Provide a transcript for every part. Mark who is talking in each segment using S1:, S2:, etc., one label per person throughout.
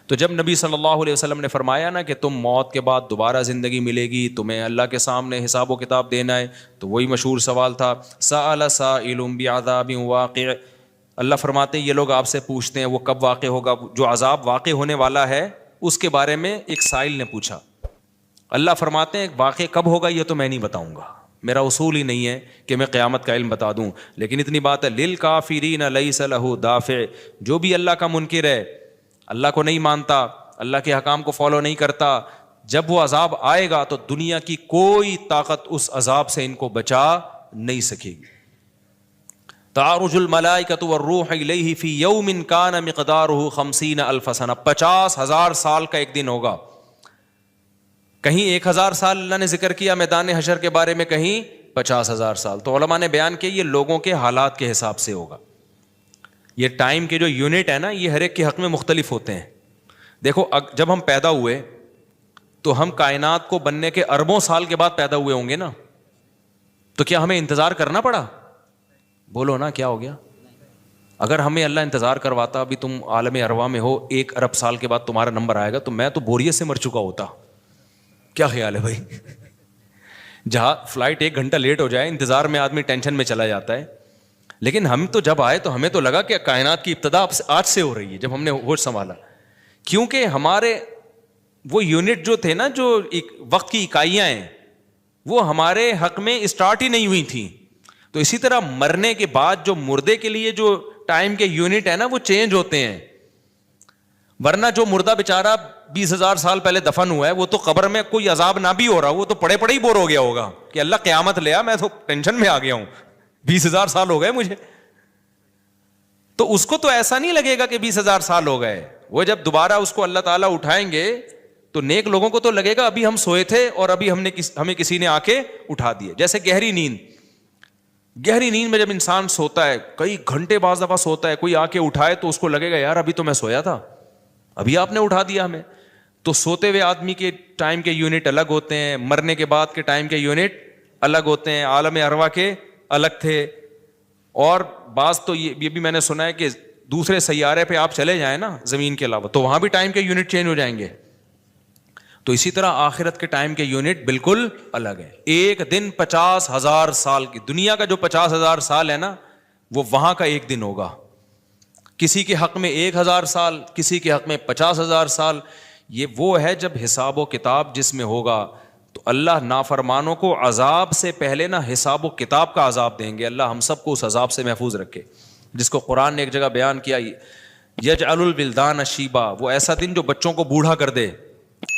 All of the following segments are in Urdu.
S1: تو جب نبی صلی اللہ علیہ وسلم نے فرمایا نا کہ تم موت کے بعد دوبارہ زندگی ملے گی, تمہیں اللہ کے سامنے حساب و کتاب دینا ہے, تو وہی مشہور سوال تھا, سأل سائل بعذاب واقع. اللہ فرماتے ہیں یہ لوگ آپ سے پوچھتے ہیں وہ کب واقع ہوگا, جو عذاب واقع ہونے والا ہے اس کے بارے میں ایک سائل نے پوچھا. اللہ فرماتے ہیں واقع کب ہوگا یہ تو میں نہیں بتاؤں گا, میرا اصول ہی نہیں ہے کہ میں قیامت کا علم بتا دوں, لیکن اتنی بات ہے للکافرین لیس لہ دافع, جو بھی اللہ کا منکر ہے, اللہ کو نہیں مانتا, اللہ کے حکام کو فالو نہیں کرتا, جب وہ عذاب آئے گا تو دنیا کی کوئی طاقت اس عذاب سے ان کو بچا نہیں سکے گی. تعرج الملائکۃ والروح الیہ فی یوم کان مقدارہ 50,000 سنہ, 50,000 سال کا ایک دن ہوگا. کہیں 1,000 سال اللہ نے ذکر کیا میدان حشر کے بارے میں, کہیں 50,000 سال. تو علماء نے بیان کیا یہ لوگوں کے حالات کے حساب سے ہوگا. یہ ٹائم کے جو یونٹ ہے نا یہ ہر ایک کے حق میں مختلف ہوتے ہیں. دیکھو جب ہم پیدا ہوئے تو ہم کائنات کو بننے کے اربوں سال کے بعد پیدا ہوئے ہوں گے نا, تو کیا ہمیں انتظار کرنا پڑا؟ بولو نا کیا ہو گیا؟ اگر ہمیں اللہ انتظار کرواتا ابھی تم عالم ارواح میں ہو 1 ارب سال کے بعد تمہارا نمبر آئے گا, تو میں تو بوریت سے مر چکا ہوتا. کیا خیال ہے بھائی؟ جہاں فلائٹ 1 گھنٹہ لیٹ ہو جائے انتظار میں آدمی ٹینشن میں چلا جاتا ہے, لیکن ہم تو جب آئے تو ہمیں تو لگا کہ کائنات کی ابتدا آج سے ہو رہی ہے جب ہم نے ہوش سنبھالا, کیونکہ ہمارے وہ یونٹ جو تھے نا, جو وقت کی اکائیاں ہیں, وہ ہمارے حق میں اسٹارٹ ہی نہیں ہوئی تھیں. تو اسی طرح مرنے کے بعد جو مردے کے لیے جو ٹائم کے یونٹ ہے نا وہ چینج ہوتے ہیں. ورنہ جو مردہ بیچارہ 20,000 سال پہلے دفن ہوا ہے وہ تو قبر میں کوئی عذاب نہ بھی ہو رہا, وہ تو پڑے پڑے ہی بور ہو گیا ہوگا کہ اللہ قیامت لے آ, میں تو ٹینشن میں آ گیا ہوں, 20,000 سال ہو گئے مجھے. تو اس کو تو ایسا نہیں لگے گا کہ 20,000 سال ہو گئے. وہ جب دوبارہ اس کو اللہ تعالیٰ اٹھائیں گے تو نیک لوگوں کو تو لگے گا ابھی ہم سوئے تھے اور ابھی ہمیں کسی نے آ کے اٹھا دیے. جیسے گہری نیند میں جب انسان سوتا ہے کئی گھنٹے بعض دفعہ سوتا ہے, کوئی آ کے اٹھائے تو اس کو لگے گا یار ابھی تو میں سویا تھا, ابھی آپ نے اٹھا دیا ہمیں. تو سوتے ہوئے آدمی کے ٹائم کے یونٹ الگ ہوتے ہیں, مرنے کے بعد کے ٹائم کے یونٹ الگ ہوتے ہیں, عالم ارواح کے الگ تھے. اور بعض تو یہ بھی میں نے سنا ہے کہ دوسرے سیارے پہ آپ چلے جائیں نا زمین کے علاوہ تو وہاں بھی ٹائم کے یونٹ چینج ہو جائیں گے. تو اسی طرح آخرت کے ٹائم کے یونٹ بالکل الگ ہے. ایک دن 50,000 سال کی, دنیا کا جو 50,000 سال ہے نا وہ وہاں کا ایک دن ہوگا. کسی کے حق میں 1,000 سال, کسی کے حق میں 50,000 سال. یہ وہ ہے جب حساب و کتاب جس میں ہوگا تو اللہ نافرمانوں کو عذاب سے پہلے نا حساب و کتاب کا عذاب دیں گے. اللہ ہم سب کو اس عذاب سے محفوظ رکھے, جس کو قرآن نے ایک جگہ بیان کیا, یجعل الولدان شیبا, وہ ایسا دن جو بچوں کو بوڑھا کر دے,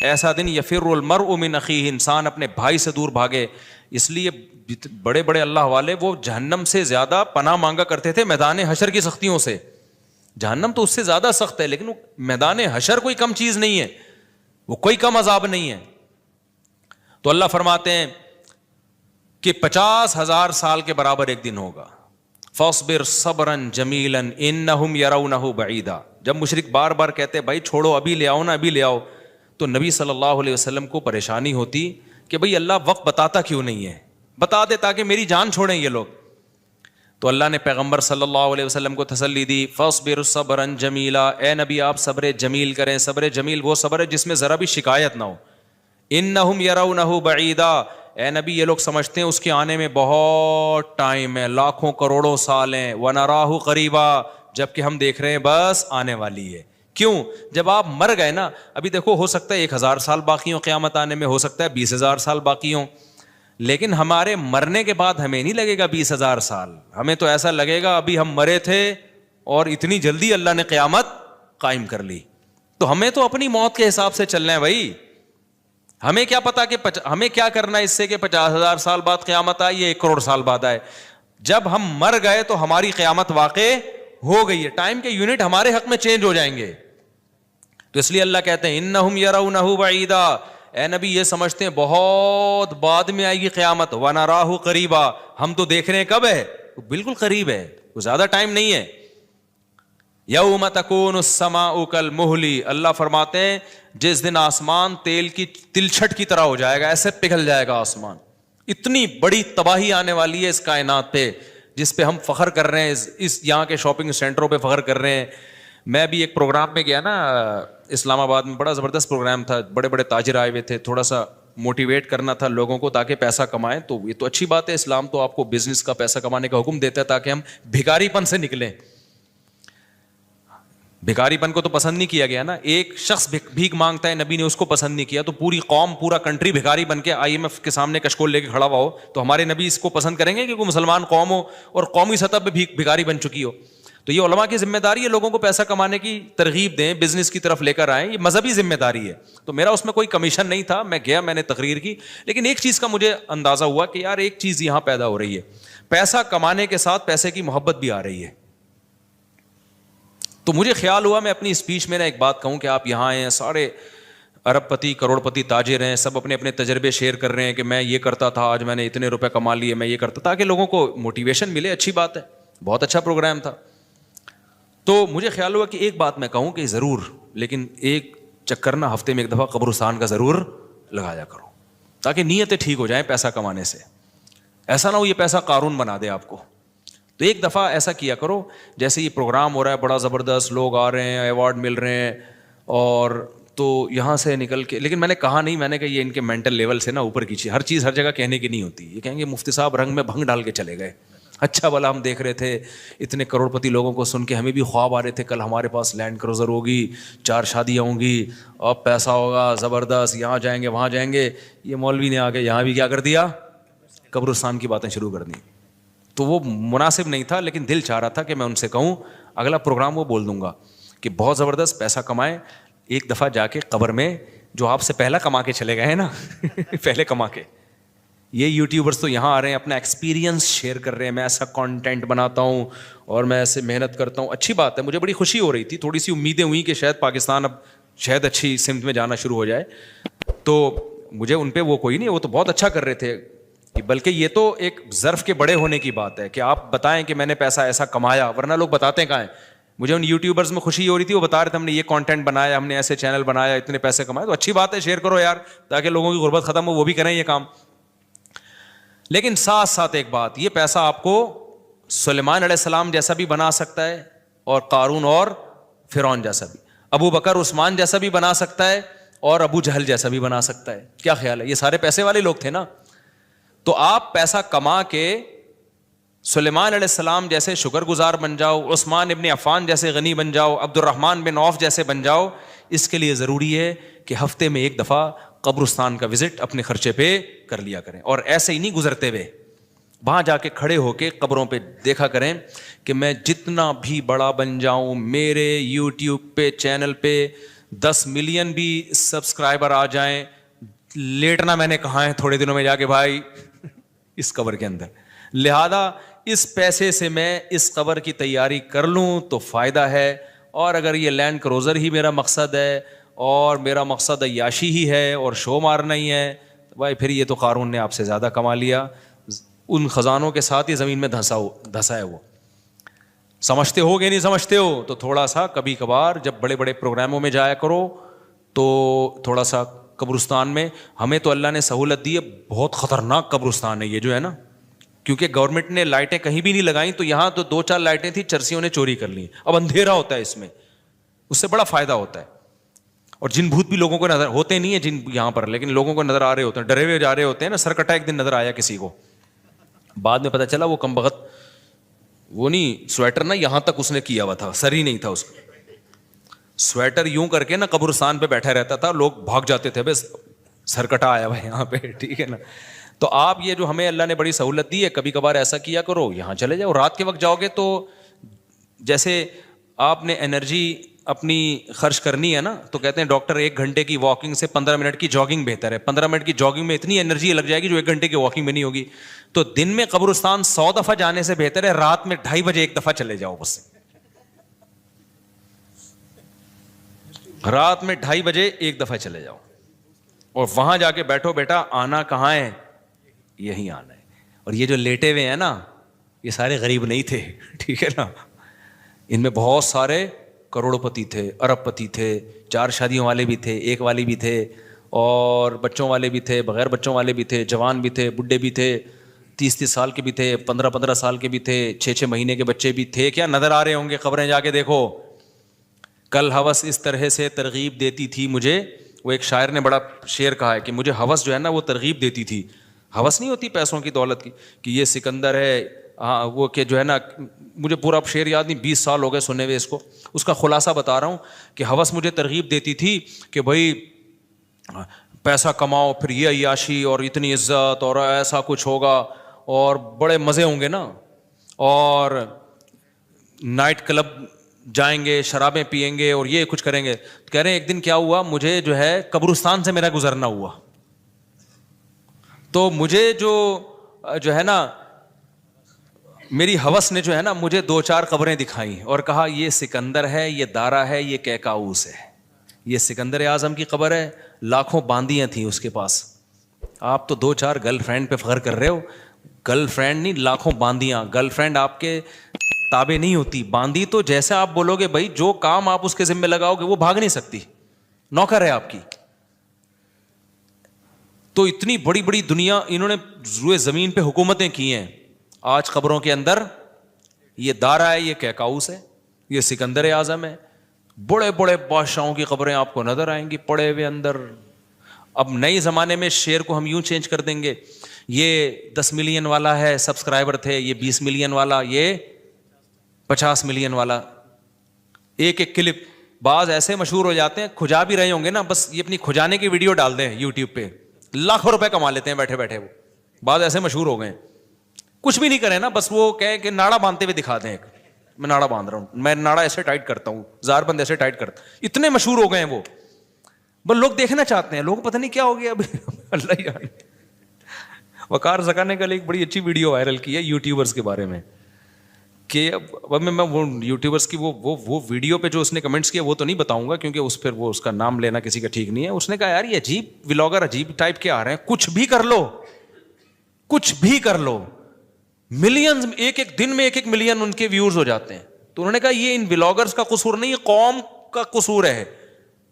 S1: ایسا دن یفر المرء من اخیہ, انسان اپنے بھائی سے دور بھاگے. اس لیے بڑے بڑے اللہ والے وہ جہنم سے زیادہ پناہ مانگا کرتے تھے میدان حشر کی سختیوں سے. جہنم تو اس سے زیادہ سخت ہے, لیکن وہ میدان حشر کوئی کم چیز نہیں ہے, وہ کوئی کم عذاب نہیں ہے. تو اللہ فرماتے ہیں کہ 50,000 سال کے برابر ایک دن ہوگا. فاصبر صبرا جمیلا انہم یرونہ بعیدا. جب مشرک بار بار کہتے بھائی چھوڑو ابھی لے آؤ نا ابھی لے آؤ, تو نبی صلی اللہ علیہ وسلم کو پریشانی ہوتی کہ بھئی اللہ وقت بتاتا کیوں نہیں ہے, بتا دے تاکہ میری جان چھوڑیں یہ لوگ. تو اللہ نے پیغمبر صلی اللہ علیہ وسلم کو تسلی دی, فاصبر صبرا جمیلا, اے نبی آپ صبر جمیل کریں. صبر جمیل وہ صبر ہے جس میں ذرا بھی شکایت نہ ہو. انہم یرونہ بعیدا, اے نبی یہ لوگ سمجھتے ہیں اس کے آنے میں بہت ٹائم ہے, لاکھوں کروڑوں سال ہیں. ونراہ قریبا, جبکہ ہم دیکھ رہے ہیں بس آنے والی ہے. کیوں؟ جب آپ مر گئے نا, ابھی دیکھو ہو سکتا ہے 1,000 سال باقی ہوں قیامت آنے میں, ہو سکتا ہے 20,000 سال باقی ہوں, لیکن ہمارے مرنے کے بعد ہمیں نہیں لگے گا 20,000 سال, ہمیں تو ایسا لگے گا ابھی ہم مرے تھے اور اتنی جلدی اللہ نے قیامت قائم کر لی. تو ہمیں تو اپنی موت کے حساب سے چلنا ہے بھائی. ہمیں کیا پتا کہ ہمیں کیا کرنا ہے اس سے کہ 50,000 سال بعد قیامت آئے یا 1 کروڑ سال بعد آئے. جب ہم مر گئے تو ہماری قیامت واقع ہو گئی ہے, ٹائم کے یونٹ ہمارے حق میں چینج ہو جائیں گے. تو اس لیے اللہ کہتے ہیں انہم یرونہ بعیدا, اے نبی یہ سمجھتے ہیں بہت بعد میں آئے گی قیامت. ونراہ قریبا, ہم تو دیکھ رہے ہیں کب ہے, بالکل قریب ہے, وہ زیادہ ٹائم نہیں ہے. یوم تکون السماء کالمہل, اللہ فرماتے ہیں جس دن آسمان تیل کی تلچھٹ کی طرح ہو جائے گا, ایسے پگھل جائے گا آسمان. اتنی بڑی تباہی آنے والی ہے اس کائنات پہ جس پہ ہم فخر کر رہے ہیں, اس یہاں کے شاپنگ سینٹروں پہ فخر کر رہے ہیں, میں بھی ایک پروگرام میں گیا نا اسلام آباد میں, بڑا زبردست پروگرام تھا, بڑے بڑے تاجر آئے ہوئے تھے, تھوڑا سا موٹیویٹ کرنا تھا لوگوں کو تاکہ پیسہ کمائیں. تو یہ تو اچھی بات ہے, اسلام تو آپ کو بزنس کا پیسہ کمانے کا حکم دیتا ہے تاکہ ہم بھکاری پن سے نکلیں. بھکاری پن کو تو پسند نہیں کیا گیا نا, ایک شخص بھیک مانگتا ہے, نبی نے اس کو پسند نہیں کیا, تو پوری قوم پورا کنٹری بھکاری بن کے IMF کے سامنے کشکول لے کے کھڑا ہوا ہو, تو ہمارے نبی اس کو پسند کریں گے کہ کوئی مسلمان قوم ہو اور قومی سطح پہ بھکاری بن چکی ہو؟ تو یہ علماء کی ذمہ داری ہے لوگوں کو پیسہ کمانے کی ترغیب دیں, بزنس کی طرف لے کر آئیں, یہ مذہبی ذمہ داری ہے. تو میرا اس میں کوئی کمیشن نہیں تھا, میں گیا, میں نے تقریر کی, لیکن ایک چیز کا مجھے اندازہ ہوا کہ یار ایک چیز یہاں پیدا ہو رہی ہے, پیسہ کمانے کے ساتھ پیسے کی محبت بھی آ رہی ہے. تو مجھے خیال ہوا میں اپنی اسپیچ میں ایک بات کہوں کہ آپ یہاں آئے ہیں, سارے ارب پتی کروڑ پتی تاجر ہیں, سب اپنے اپنے تجربے شیئر کر رہے ہیں کہ میں یہ کرتا تھا, آج میں نے اتنے روپے کما لیے, میں یہ کرتا, تاکہ لوگوں کو موٹیویشن ملے. اچھی بات ہے, بہت اچھا پروگرام تھا. تو مجھے خیال ہوا کہ ایک بات میں کہوں کہ ضرور, لیکن ایک چکر نا ہفتے میں ایک دفعہ قبرستان کا ضرور لگایا کرو, تاکہ نیتیں ٹھیک ہو جائیں پیسہ کمانے سے. ایسا نہ ہو یہ پیسہ قارون بنا دے آپ کو. تو ایک دفعہ ایسا کیا کرو, جیسے یہ پروگرام ہو رہا ہے بڑا زبردست, لوگ آ رہے ہیں, ایوارڈ مل رہے ہیں, اور تو یہاں سے نکل کے, لیکن میں نے کہا نہیں, میں نے کہا یہ ان کے مینٹل لیول سے نا اوپر کی چیز, ہر چیز ہر جگہ کہنے کی نہیں ہوتی. یہ کہیں گے مفتی صاحب رنگ میں بھنگ ڈال کے چلے گئے, اچھا بھلا ہم دیکھ رہے تھے اتنے کروڑ پتی لوگوں کو سن کے ہمیں بھی خواب آ رہے تھے کل ہمارے پاس لینڈ کروزر ہوگی, 4 شادیاں ہوں گی, اور پیسہ ہوگا زبردست, یہاں جائیں گے وہاں جائیں گے. یہ مولوی نے آ کے یہاں بھی کیا کر دیا, قبرستان کی باتیں شروع کر دیں. تو وہ مناسب نہیں تھا, لیکن دل چاہ رہا تھا کہ میں ان سے کہوں اگلا پروگرام وہ بول دوں گا کہ بہت زبردست پیسہ کمائیں, ایک دفعہ جا کے قبر میں جو آپ سے پہلا کما کے چلے گئے ہیں نا پہلے کما کے, یہ یوٹیوبرس تو یہاں آ رہے ہیں اپنا ایکسپیرینس شیئر کر رہے ہیں, میں ایسا کانٹینٹ بناتا ہوں اور میں ایسے محنت کرتا ہوں. اچھی بات ہے, مجھے بڑی خوشی ہو رہی تھی, تھوڑی سی امیدیں ہوئیں کہ شاید پاکستان اب شاید اچھی سمت میں جانا شروع ہو جائے. تو مجھے ان پہ وہ کوئی نہیں, وہ تو بہت اچھا کر رہے تھے, بلکہ یہ تو ایک ظرف کے بڑے ہونے کی بات ہے کہ آپ بتائیں کہ میں نے پیسہ ایسا کمایا, ورنہ لوگ بتاتے کہاں ہیں. مجھے ان یوٹیوبرز میں خوشی ہو رہی تھی, وہ بتا رہے تھے ہم نے یہ کانٹینٹ بنایا, ہم نے ایسے چینل بنایا, اتنے پیسے کمائے. تو اچھی بات ہے, شیئر کرو یار تاکہ لوگوں کی غربت ختم ہو, وہ بھی کریں یہ کام. لیکن ساتھ ساتھ ایک بات, یہ پیسہ آپ کو سلیمان علیہ السلام جیسا بھی بنا سکتا ہے, اور قارون اور فرعون جیسا بھی, ابو بکر عثمان جیسا بھی بنا سکتا ہے, اور ابو جہل جیسا بھی بنا سکتا ہے. کیا خیال ہے, یہ سارے پیسے والے لوگ تھے نا. تو آپ پیسہ کما کے سلیمان علیہ السلام جیسے شکر گزار بن جاؤ, عثمان ابن عفان جیسے غنی بن جاؤ, عبد الرحمن بن عوف جیسے بن جاؤ. اس کے لیے ضروری ہے کہ ہفتے میں ایک دفعہ قبرستان کا وزٹ اپنے خرچے پہ کر لیا کریں, اور ایسے ہی نہیں گزرتے ہوئے, وہاں جا کے کھڑے ہو کے قبروں پہ دیکھا کریں کہ میں جتنا بھی بڑا بن جاؤں, میرے یوٹیوب پہ چینل پہ 10 ملین بھی سبسکرائبر آ جائیں, لیٹنا میں نے کہاں ہے تھوڑے دنوں میں جا کے بھائی اس قبر کے اندر. لہذا اس پیسے سے میں اس قبر کی تیاری کر لوں تو فائدہ ہے, اور اگر یہ لینڈ کروزر ہی میرا مقصد ہے اور میرا مقصد عیاشی ہی ہے اور شو مارنا ہی ہے, تو بھائی پھر یہ تو قارون نے آپ سے زیادہ کما لیا, ان خزانوں کے ساتھ ہی زمین میں دھسا ہے. وہ سمجھتے ہو کہ نہیں سمجھتے ہو, تو تھوڑا سا کبھی کبھار جب بڑے بڑے پروگراموں میں جایا کرو تو تھوڑا سا قبرستان میں, ہمیں تو اللہ نے سہولت دی ہے, بہت خطرناک قبرستان ہے یہ جو ہے نا, کیونکہ گورنمنٹ نے لائٹیں کہیں بھی نہیں لگائیں, تو یہاں تو 2-4 لائٹیں تھیں, چرسیوں نے چوری کر لی. اب اندھیرا ہوتا ہے اس میں, اس سے بڑا فائدہ ہوتا ہے. اور جن بھوت بھی لوگوں کو نظر ہوتے نہیں ہیں جن یہاں پر, لیکن لوگوں کو نظر آ رہے ہوتے ہیں, ڈرے ہوئے جا رہے ہوتے ہیں نا. سرکٹا ایک دن نظر آیا کسی کو, بعد میں پتا چلا وہ کم بخت وہ نہیں سویٹر نا یہاں تک اس نے کیا ہوا تھا, سر ہی نہیں تھا اس کا, سویٹر یوں کر کے نا قبرستان پہ بیٹھا رہتا تھا, لوگ بھاگ جاتے تھے, بس سرکٹا آیا ہوا یہاں پہ, ٹھیک ہے نا. تو آپ یہ جو ہمیں اللہ نے بڑی سہولت دی ہے, کبھی کبھار ایسا کیا کرو, یہاں چلے جاؤ. رات کے وقت جاؤ گے تو جیسے آپ نے انرجی اپنی خرچ کرنی ہے نا, تو کہتے ہیں ڈاکٹر 1 گھنٹے کی واکنگ سے 15 منٹ کی جاگنگ بہتر ہے. 15 منٹ کی جاگنگ میں اتنی انرجی لگ جائے گی جو 1 گھنٹے کی واکنگ میں نہیں ہوگی. تو دن میں قبرستان 100 دفعہ جانے سے بہتر ہے رات میں 2:30 بجے 1 دفعہ چلے جاؤ. بس رات میں 2:30 بجے 1 دفعہ چلے جاؤ, اور وہاں جا کے بیٹھو, بیٹا آنا کہاں ہے, یہی آنا ہے. اور یہ جو لیٹے ہوئے ہیں نا, یہ سارے غریب نہیں تھے, ٹھیک ہے نا. ان میں بہت سارے کروڑ پتی تھے, ارب پتی تھے, 4 شادیوں والے بھی تھے, 1 والی بھی تھے, اور بچوں والے بھی تھے, بغیر بچوں والے بھی تھے, جوان بھی تھے, بڈھے بھی تھے, 30 سال کے بھی تھے, 15 سال کے بھی تھے, 6 مہینے کے بچے بھی تھے. کیا نظر آ رہے ہوں گے, خبریں جا کے دیکھو. کل ہوس اس طرح سے ترغیب دیتی تھی مجھے. وہ ایک شاعر نے بڑا شعر کہا ہے کہ مجھے ہوس جو ہے نا وہ ترغیب دیتی تھی. ہوس نہیں ہوتی پیسوں کی دولت کی کہ یہ سکندر ہے, ہاں وہ کہ جو ہے نا, مجھے پورا شعر یاد نہیں, 20 سال ہو گئے سنے ہوئے اس کو. اس کا خلاصہ بتا رہا ہوں کہ ہوس مجھے ترغیب دیتی تھی کہ بھائی پیسہ کماؤ, پھر یہ عیاشی اور اتنی عزت اور ایسا کچھ ہوگا اور بڑے مزے ہوں گے نا, اور نائٹ کلب جائیں گے, شرابیں پئیں گے اور یہ کچھ کریں گے. کہہ رہے ہیں ایک دن کیا ہوا, مجھے جو ہے قبرستان سے میرا گزرنا ہوا. تو مجھے جو ہے نا میری ہوس نے جو ہے نا مجھے 2-4 قبریں دکھائیں اور کہا یہ سکندر ہے, یہ دارا ہے, یہ کیکاؤس ہے. یہ سکندر اعظم کی قبر ہے, لاکھوں باندیاں تھیں اس کے پاس. آپ تو 2-4 گرل فرینڈ پہ فخر کر رہے ہو, گرل فرینڈ نہیں, لاکھوں باندیاں. گرل فرینڈ آپ کے تابع نہیں ہوتی, باندی تو جیسے آپ بولو گے بھائی جو کام آپ اس کے ذمہ لگاؤ گے وہ بھاگ نہیں سکتی, نوکر ہے آپ کی. تو اتنی بڑی بڑی دنیا انہوں نے روئے زمین پہ حکومتیں کی ہیں. آج قبروں کے اندر یہ دارا ہے, یہ کیکاؤس ہے, یہ سکندر اعظم ہے. بڑے بڑے بادشاہوں کی قبریں آپ کو نظر آئیں گی پڑے ہوئے اندر. اب نئے زمانے میں شعر کو ہم یوں چینج کر دیں گے, یہ 10 ملین والا ہے سبسکرائبر تھے, یہ 20 ملین والا, یہ 50 ملین والا. ایک ایک کلپ بعض ایسے مشہور ہو جاتے ہیں, کھجا بھی رہے ہوں گے نا, بس یہ اپنی کھجانے کی ویڈیو ڈال دیں یوٹیوب پہ, لاکھوں روپے کما لیتے ہیں بیٹھے بیٹھے. وہ بعض ایسے مشہور ہو گئے, کچھ بھی نہیں کرے نا, بس وہ کہے کہ ناڑا باندھتے ہوئے دکھا دیں, میں ناڑا باندھ رہا ہوں, میں ناڑا ایسے ٹائٹ کرتا ہوں, زار بند ایسے ٹائٹ کرتا. اتنے مشہور ہو گئے ہیں وہ, بس لوگ دیکھنا چاہتے ہیں. لوگ پتہ نہیں کیا ہو گیا ابھی. اللہ یار, وقار زکا نے کل ایک بڑی اچھی ویڈیو وائرل کی ہے یوٹیوبرز کے بارے میں, کہ اب میں وہ یوٹیوبرز کی وہ ویڈیو پہ جو اس نے کمنٹس کیا وہ تو نہیں بتاؤں گا کیونکہ اس پہ وہ اس کا نام لینا کسی کا ٹھیک نہیں ہے. اس نے کہا یار یہ عجیب ولاگر عجیب ٹائپ کے آ رہے ہیں, کچھ بھی کر لو, کچھ بھی کر لو, ملینز ایک ایک دن میں 1-1 ملین ان کے ویورز ہو جاتے ہیں. تو انہوں نے کہا یہ ان ولاگرز کا قصور نہیں, یہ قوم کا قصور ہے.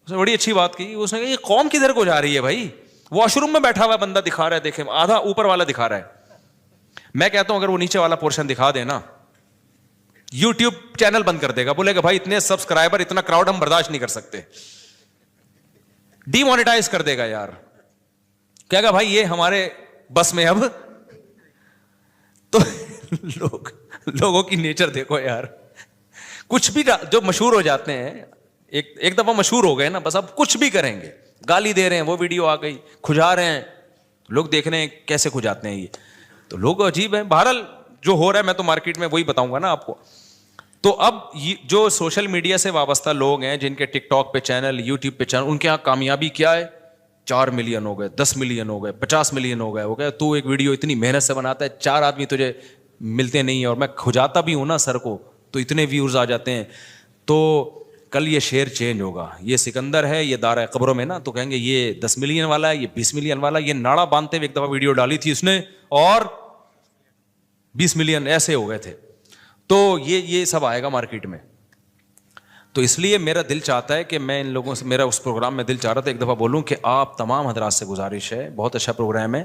S1: اس نے بڑی اچھی بات کی, اس نے کہا یہ قوم کدھر کو جا رہی ہے بھائی, واش روم میں بیٹھا ہوا بندہ دکھا رہا ہے, دیکھیں آدھا اوپر والا دکھا رہا ہے. میں کہتا ہوں اگر وہ نیچے والا پورشن دکھا دے نا, یوٹیوب چینل بند کر دے گا, بولے گا بھائی اتنے سبسکرائبر اتنا کراؤڈ ہم برداشت نہیں کر سکتے, ڈی مانیٹائز کر دے گا یار. کہے گا بھائی یہ ہمارے بس میں اب. تو لوگوں کی نیچر دیکھو یار, کچھ بھی جو مشہور ہو جاتے ہیں, ایک دفعہ مشہور ہو گئے نا, بس اب کچھ بھی کریں گے. گالی دے رہے ہیں, وہ ویڈیو آ گئی, کھجا رہے ہیں, لوگ دیکھ رہے ہیں کیسے کھجاتے ہیں یہ. تو لوگ عجیب ہیں. بہرحال جو ہو رہا ہے میں تو مارکیٹ میں وہی بتاؤں گا نا آپ کو. تو اب جو سوشل میڈیا سے وابستہ لوگ ہیں جن کے ٹک ٹاک پہ چینل, یوٹیوب پہ چینل, ان کے یہاں کامیابی کیا ہے, 4 ملین ہو گئے, 10 ملین ہو گئے, 50 ملین ہو گئے. تو ایک ویڈیو اتنی محنت سے بناتا ہے, 4 آدمی تجھے ملتے نہیں ہیں, اور میں کھجاتا بھی ہوں نا سر کو, تو اتنے ویورز آ جاتے ہیں. تو کل یہ شعر چینج ہوگا, یہ سکندر ہے, یہ دارا ہے قبروں میں نا, تو کہیں گے یہ 10 ملین والا ہے, یہ 20 ملین والا. یہ ناڑا باندھتے ہوئے ایک دفعہ ویڈیو ڈالی تھی اس نے, اور 20 ملین ایسے ہو گئے تھے. تو یہ سب آئے گا مارکیٹ میں. تو اس لیے میرا دل چاہتا ہے کہ میں ان لوگوں سے, میرا اس پروگرام میں دل چاہ رہا تھا ایک دفعہ بولوں کہ آپ تمام حضرات سے گزارش ہے, بہت اچھا پروگرام ہے,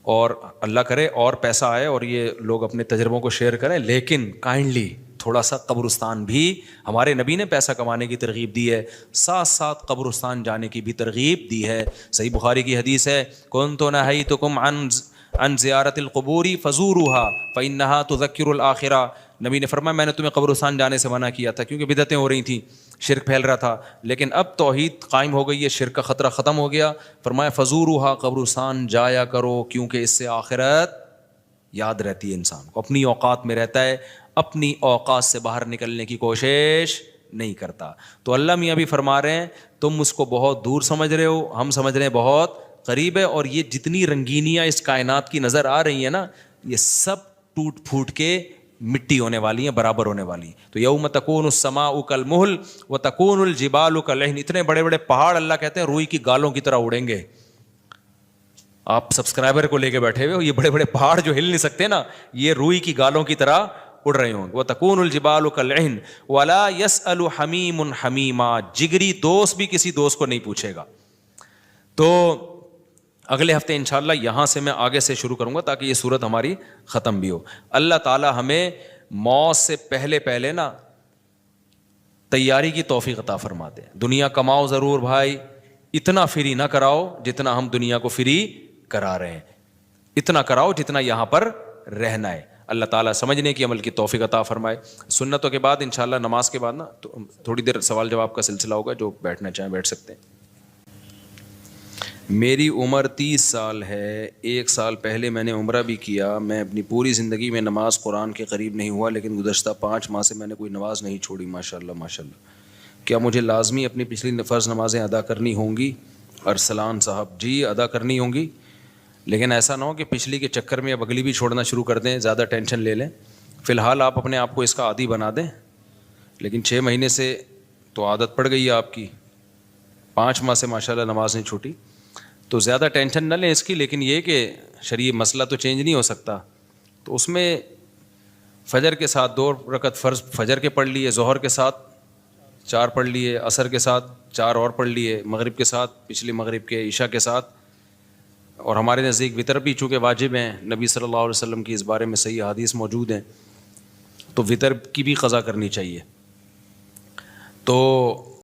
S1: اور اللہ کرے اور پیسہ آئے اور یہ لوگ اپنے تجربوں کو شیئر کریں, لیکن کائنڈلی تھوڑا سا قبرستان بھی, ہمارے نبی نے پیسہ کمانے کی ترغیب دی ہے, ساتھ ساتھ قبرستان جانے کی بھی ترغیب دی ہے. صحیح بخاری کی حدیث ہے, کنت نہیتکم عن زیارت القبور فزوروها فانها تذکر الاخرہ. نبی نے فرمایا میں نے تمہیں قبرستان جانے سے منع کیا تھا کیونکہ بدعتیں ہو رہی تھیں, شرک پھیل رہا تھا, لیکن اب توحید قائم ہو گئی ہے, شرک کا خطرہ ختم ہو گیا. فرمایا فزوروها, قبرستان جایا کرو, کیونکہ اس سے آخرت یاد رہتی ہے انسان کو, اپنی اوقات میں رہتا ہے, اپنی اوقات سے باہر نکلنے کی کوشش نہیں کرتا. تو اللہ میاں بھی فرما رہے ہیں تم اس کو بہت دور سمجھ رہے ہو, ہم سمجھ رہے ہیں بہت قریب ہے. اور یہ جتنی رنگینیاں اس کائنات کی نظر آ رہی ہیں نا, یہ سب ٹوٹ پھوٹ کے مٹی ہونے والی ہیں, برابر ہونے والی ہیں. تو یوم تکون السماء کالمہل وتکون الجبال کالعہن. اتنے بڑے بڑے پہاڑ اللہ کہتے ہیں روئی کی گالوں کی طرح اڑیں گے. آپ سبسکرائبر کو لے کے بیٹھے ہوئے ہو, یہ بڑے بڑے پہاڑ جو ہل نہیں سکتے نا, یہ روئی کی گالوں کی طرح اڑ رہے ہوں. وتکون الجبال کالعہن ولا یسأل حمیم حمیما. جگری دوست بھی کسی دوست کو نہیں پوچھے گا. تو اگلے ہفتے انشاءاللہ یہاں سے میں آگے سے شروع کروں گا تاکہ یہ صورت ہماری ختم بھی ہو. اللہ تعالی ہمیں موت سے پہلے نا تیاری کی توفیق عطا فرما دے. دنیا کماؤ ضرور بھائی, اتنا فری نہ کراؤ جتنا ہم دنیا کو فری کرا رہے ہیں, اتنا کراؤ جتنا یہاں پر رہنا ہے. اللہ تعالیٰ سمجھنے کی عمل کی توفیق عطا فرمائے. سنتوں کے بعد انشاءاللہ نماز کے بعد نا تھوڑی دیر سوال جواب کا سلسلہ ہوگا, جو بیٹھنا چاہیں بیٹھ سکتے ہیں. میری عمر 30 سال ہے. 1 سال پہلے میں نے عمرہ بھی کیا. میں اپنی پوری زندگی میں نماز قرآن کے قریب نہیں ہوا, لیکن گزشتہ 5 ماہ سے میں نے کوئی نماز نہیں چھوڑی. ماشاءاللہ ماشاءاللہ. کیا مجھے لازمی اپنی پچھلی فرض نمازیں ادا کرنی ہوں گی؟ ارسلان صاحب جی ادا کرنی ہوں گی, لیکن ایسا نہ ہو کہ پچھلی کے چکر میں اب اگلی بھی چھوڑنا شروع کر دیں, زیادہ ٹینشن لے لیں. فی الحال آپ اپنے آپ کو اس کا عادی بنا دیں, لیکن 6 مہینے سے تو عادت پڑ گئی ہے آپ کی, 5 ماہ سے ماشاءاللہ نماز نہیں چھوٹی, تو زیادہ ٹینشن نہ لیں اس کی. لیکن یہ کہ شرعی مسئلہ تو چینج نہیں ہو سکتا, تو اس میں فجر کے ساتھ 2 رکعت فرض فجر کے پڑھ لیے, ظہر کے ساتھ 4 پڑھ لیے, عصر کے ساتھ 4 اور پڑھ لیے, مغرب کے ساتھ پچھلی مغرب کے, عشاء کے ساتھ. اور ہمارے نزدیک وطر بھی چونکہ واجب ہیں, نبی صلی اللہ علیہ وسلم کی اس بارے میں صحیح حدیث موجود ہیں, تو وطر کی بھی قضا کرنی چاہیے. تو